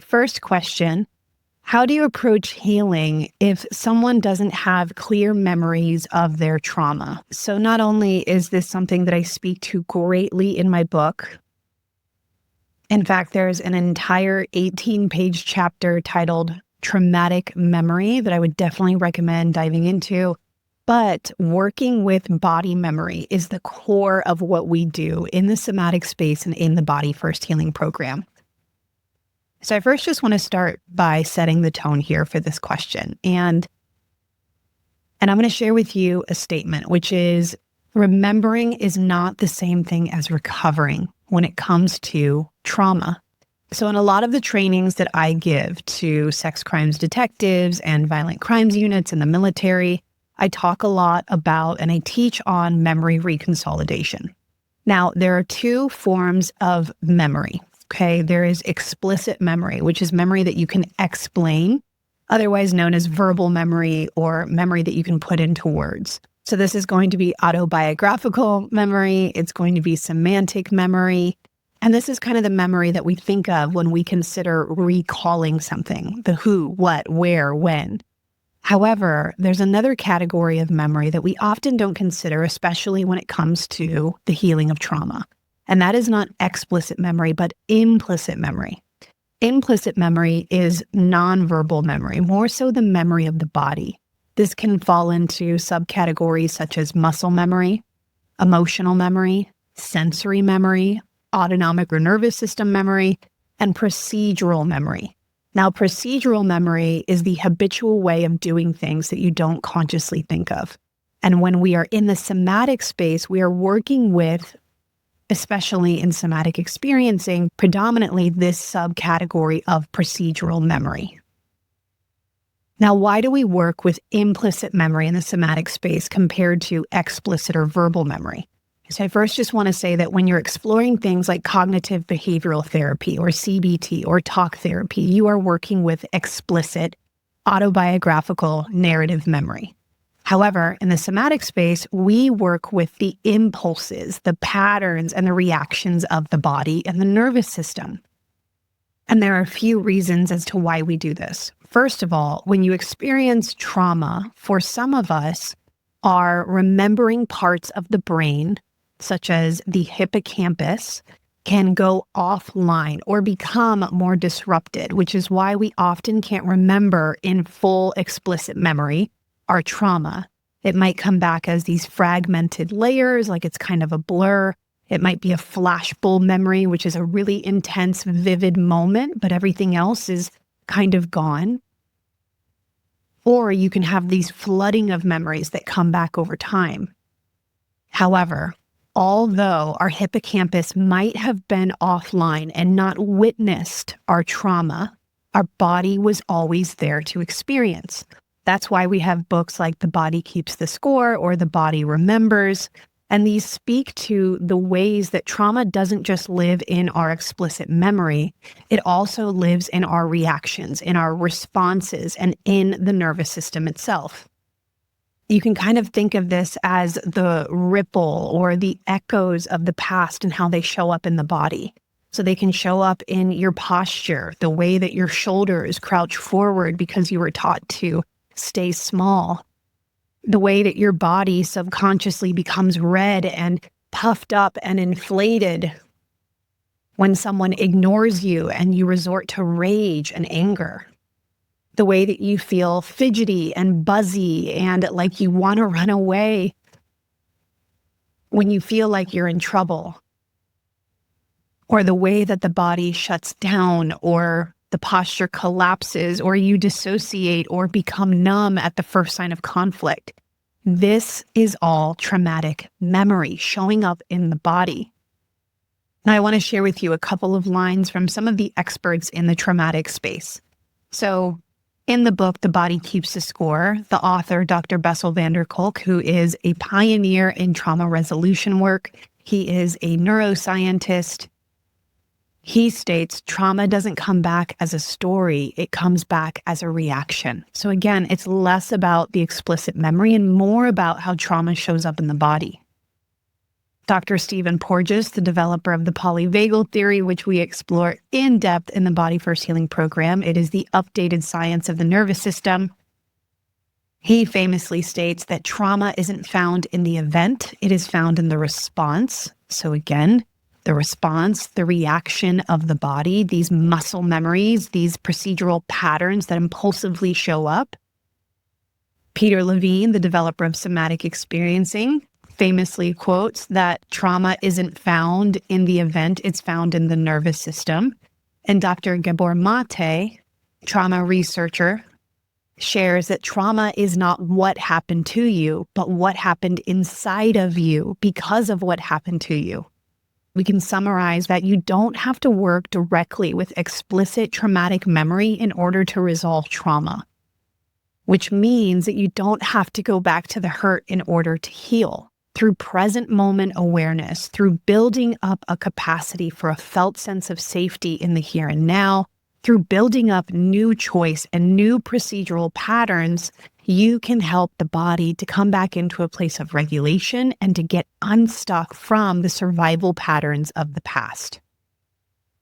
First question, how do you approach healing if someone doesn't have clear memories of their trauma? So not only is this something that I speak to greatly in my book, in fact, there's an entire 18-page chapter titled Traumatic Memory that I would definitely recommend diving into. But working with body memory is the core of what we do in the somatic space and in the Body First Healing program. So I first just want to start by setting the tone here for this question. And I'm going to share with you a statement, which is remembering is not the same thing as recovering when it comes to trauma. So in a lot of the trainings that I give to sex crimes detectives and violent crimes units in the military, I talk a lot about and I teach on memory reconsolidation. Now, there are two forms of memory. Okay, there is explicit memory, which is memory that you can explain, otherwise known as verbal memory or memory that you can put into words. So this is going to be autobiographical memory. It's going to be semantic memory. And this is kind of the memory that we think of when we consider recalling something, the who, what, where, when. However, there's another category of memory that we often don't consider, especially when it comes to the healing of trauma. And that is not explicit memory, but implicit memory. Implicit memory is nonverbal memory, more so the memory of the body. This can fall into subcategories such as muscle memory, emotional memory, sensory memory, autonomic or nervous system memory, and procedural memory. Now, procedural memory is the habitual way of doing things that you don't consciously think of. And when we are in the somatic space, we are working with, especially in somatic experiencing, predominantly this subcategory of procedural memory. Now, why do we work with implicit memory in the somatic space compared to explicit or verbal memory? So I first just want to say that when you're exploring things like cognitive behavioral therapy or CBT or talk therapy, you are working with explicit autobiographical narrative memory. However, in the somatic space, we work with the impulses, the patterns, and the reactions of the body and the nervous system. And there are a few reasons as to why we do this. First of all, when you experience trauma, for some of us, are remembering parts of the brain, such as the hippocampus, can go offline or become more disrupted, which is why we often can't remember in full explicit memory our trauma. It might come back as these fragmented layers, like it's kind of a blur. It might be a flashbulb memory, which is a really intense, vivid moment, but everything else is kind of gone. Or you can have these flooding of memories that come back over time. However, although our hippocampus might have been offline and not witnessed our trauma, our body was always there to experience. That's why we have books like The Body Keeps the Score or The Body Remembers. And these speak to the ways that trauma doesn't just live in our explicit memory, it also lives in our reactions, in our responses, and in the nervous system itself. You can kind of think of this as the ripple or the echoes of the past and how they show up in the body. So they can show up in your posture, the way that your shoulders crouch forward because you were taught to stay small, the way that your body subconsciously becomes red and puffed up and inflated when someone ignores you and you resort to rage and anger, the way that you feel fidgety and buzzy and like you want to run away when you feel like you're in trouble, or the way that the body shuts down or the posture collapses or you dissociate or become numb at the first sign of conflict. This is all traumatic memory showing up in the body. Now, I want to share with you a couple of lines from some of the experts in the traumatic space. So in the book, The Body Keeps the Score, the author, Dr. Bessel van der Kolk, who is a pioneer in trauma resolution work, he is a neuroscientist. He states trauma doesn't come back as a story, it comes back as a reaction. So again, it's less about the explicit memory and more about how trauma shows up in the body. Dr. Stephen Porges, the developer of the polyvagal theory, which we explore in depth in the Body First Healing program. It is the updated science of the nervous system. He famously states that trauma isn't found in the event, it is found in the response. So again, the response, the reaction of the body, these muscle memories, these procedural patterns that impulsively show up. Peter Levine, the developer of Somatic Experiencing, famously quotes that trauma isn't found in the event, it's found in the nervous system. And Dr. Gabor Mate, trauma researcher, shares that trauma is not what happened to you, but what happened inside of you because of what happened to you. We can summarize that you don't have to work directly with explicit traumatic memory in order to resolve trauma, which means that you don't have to go back to the hurt in order to heal. Through present moment awareness, through building up a capacity for a felt sense of safety in the here and now, through building up new choice and new procedural patterns, you can help the body to come back into a place of regulation and to get unstuck from the survival patterns of the past.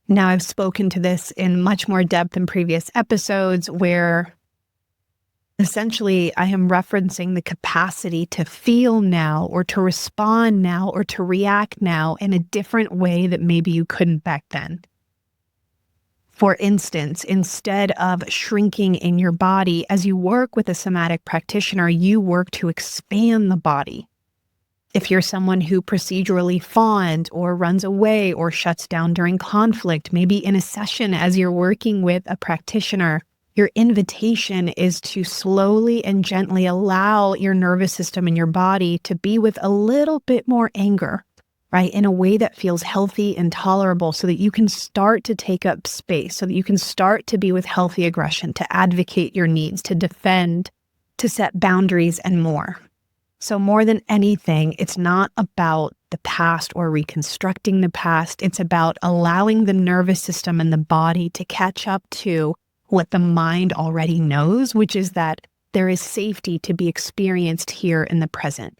Now, I've spoken to this in much more depth in previous episodes where essentially, I am referencing the capacity to feel now or to respond now or to react now in a different way that maybe you couldn't back then. For instance, instead of shrinking in your body, as you work with a somatic practitioner, you work to expand the body. If you're someone who procedurally fawns or runs away or shuts down during conflict, maybe in a session as you're working with a practitioner, your invitation is to slowly and gently allow your nervous system and your body to be with a little bit more anger, right? In a way that feels healthy and tolerable so that you can start to take up space, so that you can start to be with healthy aggression, to advocate your needs, to defend, to set boundaries and more. So more than anything, it's not about the past or reconstructing the past. It's about allowing the nervous system and the body to catch up to what the mind already knows, which is that there is safety to be experienced here in the present.